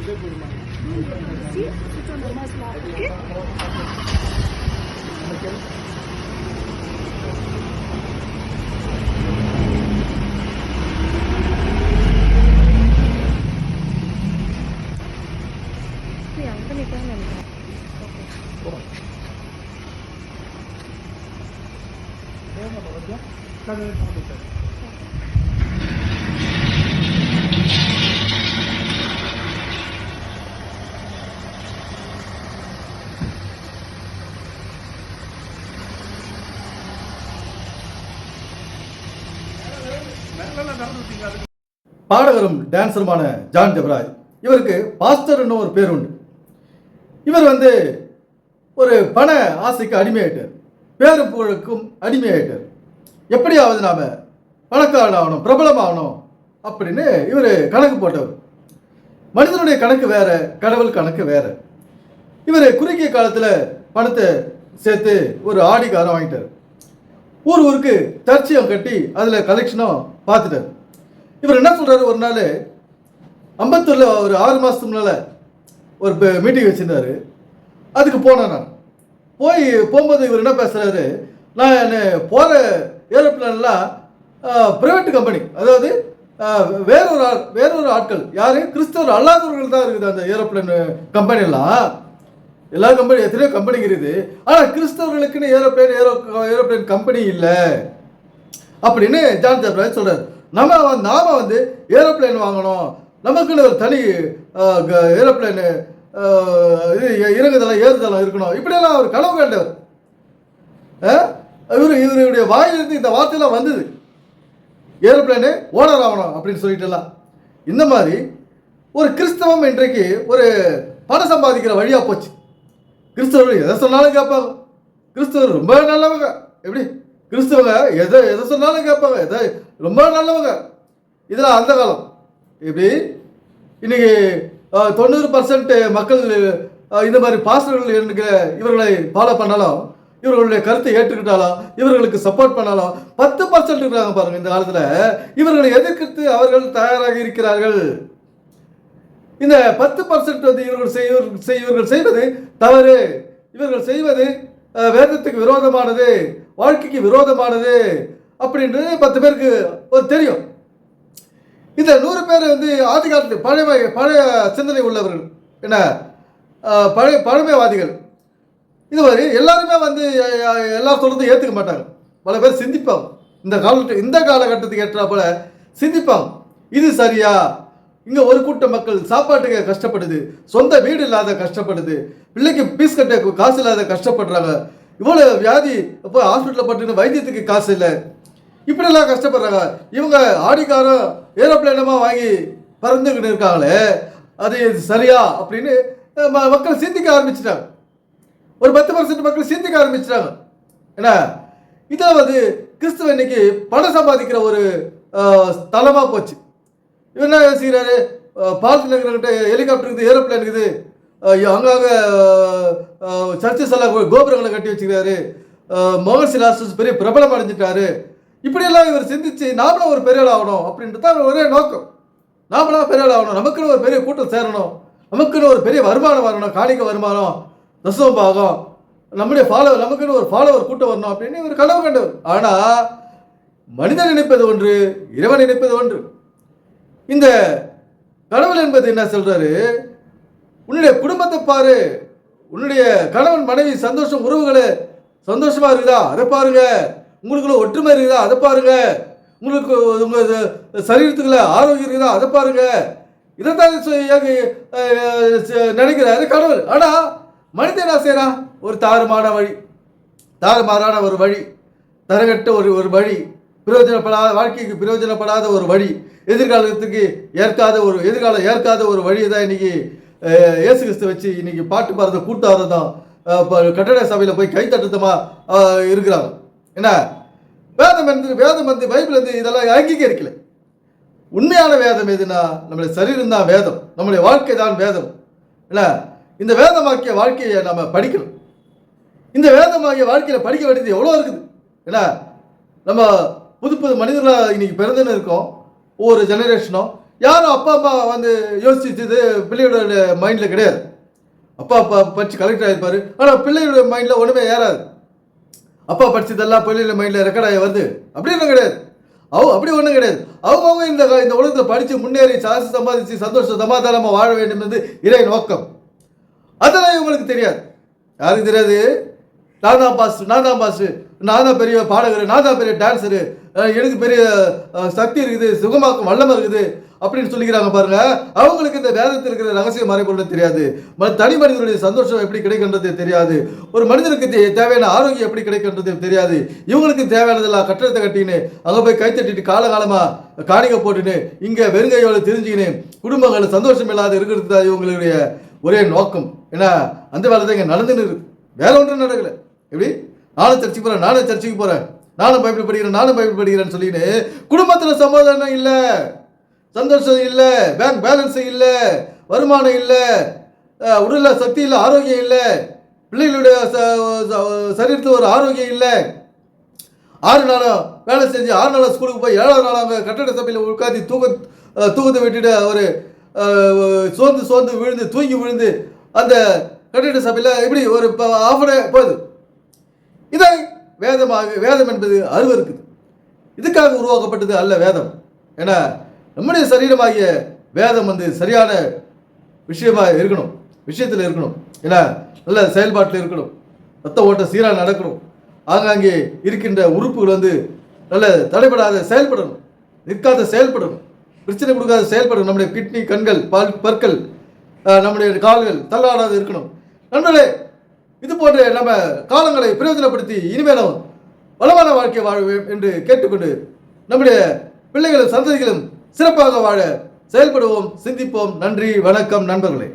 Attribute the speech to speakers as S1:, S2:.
S1: Ici, c'est un hommage là, ok? 그냥 그러니까 하면 돼.
S2: பாடகரும் டான்ஸருமான John Jebaraj, இவருக்கு pastor என்னும் ஒரு பேர் உண்டு. இவர் ஒரு பண ஆசைக்கு அடிமையாயிட்டார், பேரு புகழுக்கும் அடிமையாயிட்டார். எப்படியாவது நாம பணக்காரன் ஆகணும், பிரபலமாகணும் அப்படின்னு இவர் கணக்கு போட்டவர். மனிதனுடைய கணக்கு வேற, கடவுள் கணக்கு வேற. இவர் குறுகிய காலத்தில் பணத்தை சேர்த்து ஒரு ஆடி காரம் வாங்கிட்டார். ஊருக்கு சர்ச்சையும் கட்டி அதில் கலெக்ஷனும் பார்த்துட்டார். இவர் என்ன சொல்றாரு, ஒரு நாள் அம்பத்தூரில் ஒரு 6 மாதத்துக்கு முன்னால் ஒரு மீட்டிங் வச்சுருந்தாரு. அதுக்கு போனேன். நான் போகும்போது இவர் என்ன பேசுகிறாரு, நான் என்ன போகிற ஏரோப்ளான்லாம் ப்ரைவேட் கம்பெனி, அதாவது வேறொரு ஆட்கள், யார் கிறிஸ்தவர் அல்லாதவர்கள் தான் இருக்குது அந்த ஏரோப்ளான் கம்பெனிலாம். எல்லா கம்பெனி எத்தனையோ கம்பெனி இருக்குது, ஆனால் கிறிஸ்தவர்களுக்குன்னு ஏரோப்ளேன் கம்பெனி இல்லை அப்படின்னு ஜான் ஜெபராஜ் சொல்றாரு. நாம ஏரோப்ளேன் வாங்கணும், நமக்குன்னு ஒரு தனி ஏரோப்ளேன் இறங்குதளம் ஏறுதளம் இருக்கணும், இப்படியெல்லாம் அவர் கனவு கண்டவர். இவருடைய வாயிலிருந்து இந்த வார்த்தையெல்லாம் வந்தது, ஏரோப்ளேனு ஓனர் ஆகணும் அப்படின்னு சொல்லிட்டுலாம். இந்த மாதிரி ஒரு கிறிஸ்தவம் இன்றைக்கு ஒரு பணம் சம்பாதிக்கிற வழியா போச்சு. கிறிஸ்தவர்கள் எதை சொன்னாலும் கேட்பாங்க. கிறிஸ்தவர் ரொம்ப நல்லவங்க. எப்படி கிறிஸ்தவங்க எதை சொன்னாலும் கேட்பாங்க, ரொம்ப நல்லவங்க. இதெல்லாம் அந்த காலம். இப்படி இன்னைக்கு 90% மக்கள் இந்த மாதிரி பாஸ்டர்கள் என்கிற இவர்களை ஃபாலோ பண்ணாலும், இவர்களுடைய கருத்தை ஏற்றுக்கிட்டாலும், இவர்களுக்கு சப்போர்ட் பண்ணாலும் 10% இருக்கிறாங்க பாருங்க. இந்த காலத்தில் இவர்களை எதிர்க்கிறது அவர்கள் தயாராக இருக்கிறார்கள். இந்த 10% இவர்கள் செய்வது தவறு, இவர்கள் செய்வது வேதத்துக்கு விரோதமானது, வாழ்க்கைக்கு விரோதமானது அப்படின்றது 10 பேருக்கு தெரியும். இந்த 100 பேர் ஆதி காலத்தில் பழைய சிந்தனை உள்ளவர்கள், என்ன பழமைவாதிகள். இது மாதிரி எல்லாருமே எல்லாரும் சொல்றது ஏற்றுக்க மாட்டாங்க. பல பேர் சிந்திப்பாங்க, இந்த காலகட்டத்துக்கு ஏற்றா போல சிந்திப்பாங்க. இது சரியா? இங்கே ஒரு கூட்ட மக்கள் சாப்பாட்டுக்கு கஷ்டப்படுது, சொந்த வீடு இல்லாத கஷ்டப்படுது, பிள்ளைக்கு பீஸ் கட்ட காசு இல்லாத கஷ்டப்படுறாங்க, இவ்வளோ வியாதி போய் ஹாஸ்பிட்டலில் பட்டுன்னு வைத்தியத்துக்கு காசு இல்லை, இப்படியெல்லாம் கஷ்டப்படுறாங்க. இவங்க ஆடிக்காரம் ஏரோப்ளேனமாக வாங்கி பறந்துக்கிட்டு இருக்காங்களே, அது சரியா அப்படின்னு மக்கள் சிந்திக்க ஆரம்பிச்சிட்டாங்க. ஒரு 10% மக்கள் சிந்திக்க ஆரம்பிச்சிட்டாங்க. ஏன்னா இதில் கிறிஸ்துவ இன்னைக்கு பணம் சம்பாதிக்கிற ஒரு ஸ்தலமாக போச்சு. இவர் என்ன யோசிக்கிறாரு, பாலத்தில் இருக்கிறவங்கிட்ட ஹெலிகாப்டர் இருக்குது, ஏரோப்ளேன் இருக்குது, அங்கங்கே சர்ச்சஸ் எல்லாம் கோபுரங்களை கட்டி வச்சுக்கிறாரு, மோகன் சிலாசஸ் பெரிய பிரபலம் அடைஞ்சிட்டாரு. இப்படியெல்லாம் இவர் சிந்திச்சு நாமளும் ஒரு பெரிய ஆள் ஆகணும் அப்படின்ட்டு தான் ஒரே நோக்கம். நாமளாம் பெரிய ஆள் ஆகணும், நமக்குன்னு ஒரு பெரிய கூட்டம் சேரணும், நமக்குன்னு ஒரு பெரிய வருமானம் வரணும், காணிக்க வருமானம், தசம பாகம், நமக்குன்னு ஒரு ஃபாலோவர் கூட்டம் வரணும் அப்படின்னு இவர் கனவு கண்டவர். ஆனால் மனிதன் நினைப்பது ஒன்று, இறைவன் நினைப்பது ஒன்று. இந்த கடவுள் என்பது என்ன சொல்றாரு, உன்னுடைய குடும்பத்தை பாரு, உன்னுடைய கணவன் மனைவி சந்தோஷம், உறவுகளை சந்தோஷமா இருக்குதா அதை பாருங்க, உங்களுக்குள்ள ஒற்றுமை இருக்குதா அதை பாருங்க, உங்களுக்கு உங்க சரீரத்துக்குள்ள ஆரோக்கியம் இருக்குதா அதை பாருங்க. இதைத்தான் நினைக்கிறாரு கடவுள். ஆனா மனிதன் என்ன செய்யறான், ஒரு தாறுமாறான ஒரு வழி, தரகட்ட ஒரு வழி, வாழ்க்கைக்கு பிரயோஜனப்படாத ஒரு வழி, எதிர்காலம் ஏற்காத ஒரு வழியை தான் இன்னைக்கு இயேசு கிறிஸ்து வச்சு இன்னைக்கு பாட்டு பாடுறத கூட்டாடுறதும் கட்டட சபையில் போய் கை தட்டுத்தமா இருக்கிறாங்க. என்ன வேதம் பைபிள் இதெல்லாம் அங்கீகரிக்கல. உண்மையான வேதம் எதுனா நம்மளுடைய சரீரம் தான் வேதம், நம்முடைய வாழ்க்கை தான் வேதம். என்ன இந்த வேதமாக்கிய வாழ்க்கையை நம்ம படிக்கணும். இந்த வேதமாகிய வாழ்க்கையில் படிக்க வேண்டியது எவ்வளோ இருக்குது. என்ன நம்ம புது மனிதர்களாக இன்னைக்கு பிறந்துன்னு இருக்கோம். ஒவ்வொரு ஜெனரேஷனும் யாரும் அப்பா அம்மா வந்து யோசிச்சது பிள்ளையோட மைண்டில் கிடையாது. அப்பா படித்து கலெக்டர் ஆகிருப்பார், ஆனால் பிள்ளையோட மைண்டில் ஒன்றுமே ஏறாது. அப்பா படித்ததெல்லாம் பிள்ளையோட மைண்டில் ரெக்கார்ட் ஆகி வருது அப்படின்னு கிடையாது. அப்படி ஒன்றும் கிடையாது. அவங்கவுங்க இந்த உலகத்தில் படித்து முன்னேறி காசு சம்பாதிச்சு சந்தோஷம் சமாதானமாக வாழ வேண்டும் என்று இறை நோக்கம். அதெல்லாம் இவங்களுக்கு தெரியாது. யாருக்கு தெரியாது? நான் தான் பாஸ், நான் தான் பெரிய பாடகர், நான் தான் பெரிய டான்ஸரு, எனக்கு பெரிய சக்தி இருக்குது, சுகமாக்கும் வல்லமை இருக்குது அப்படின்னு சொல்லிக்கிறாங்க பாருங்க. அவங்களுக்கு இந்த வேதத்தில் இருக்கிற ரகசிய மறைபொருள் தெரியாது. தனி மனிதனுடைய சந்தோஷம் எப்படி கிடைக்கின்றது தெரியாது. ஒரு மனிதனுக்கு தேவையான ஆரோக்கியம் எப்படி கிடைக்கின்றது தெரியாது. இவங்களுக்கு தேவையானதெல்லாம் கட்டடத்தை கட்டின்னு அங்கே போய் கைத்தட்டிட்டு காலகாலமாக காணிக்க போட்டுன்னு இங்கே வெறுங்கையோடு தெரிஞ்சுக்கின்னு குடும்பங்கள் சந்தோஷம் இல்லாத இருக்கிறது தான் இவங்களுடைய ஒரே நோக்கம். ஏன்னா அந்த வேலை தான் இங்கே நடந்துன்னு இருக்கு, வேலை ஒன்றும் நடக்கல. எப்படி நானும் சர்ச்சைக்கு போகிறேன், நானும் பைபிள் படிக்கிறேன்னு சொல்லின்னு குடும்பத்தில் சமாதானம் இல்லை, சந்தோஷம் இல்லை, பேங்க் பேலன்ஸ் இல்லை, வருமானம் இல்லை, உடலில் சக்தி இல்லை, ஆரோக்கியம் இல்லை, பிள்ளைகளுடைய சரீரத்தில் ஒரு ஆரோக்கியம் இல்லை. 6 நாளும் வேலை செஞ்சு 6 நாளும் ஸ்கூலுக்கு போய் 7வது நாள் அவங்க கட்டட சபையில் உட்காந்து தூக்கத்தை விட்டுட்டு ஒரு சோர்ந்து விழுந்து தூங்கி விழுந்து அந்த கட்டிட சபையில் இப்படி ஒரு ஆஃபரே போகுது. இதை வேதம் என்பது அறிவு இருக்குது. இதுக்காக உருவாக்கப்பட்டது அல்ல வேதம். ஏன்னா நம்முடைய சரீரமாகிய வேதம் வந்து சரியான விஷயத்தில் இருக்கணும். ஏன்னா நல்ல செயல்பாட்டில் இருக்கணும், ரத்த ஓட்டம் சீராக நடக்கணும், ஆங்காங்கே இருக்கின்ற உறுப்புகள் வந்து நல்ல தடைபடாத செயல்படணும், நிற்காத செயல்படணும், பிரச்சனை கொடுக்காத செயல்படணும். நம்முடைய கிட்னி, கண்கள், பற்கள், நம்முடைய கால்கள் தள்ளாடாது இருக்கணும். நண்பர்களே, இது போன்ற நம்ம காலங்களை பிரயோஜனப்படுத்தி இனிமேலும் வளமான வாழ்க்கை வாழ என்று கேட்டுக்கொண்டு நம்முடைய பிள்ளைகளும் சந்ததிகளும் சிறப்பாக வாழ செயல்படுவோம், சிந்திப்போம். நன்றி, வணக்கம் நண்பர்களே.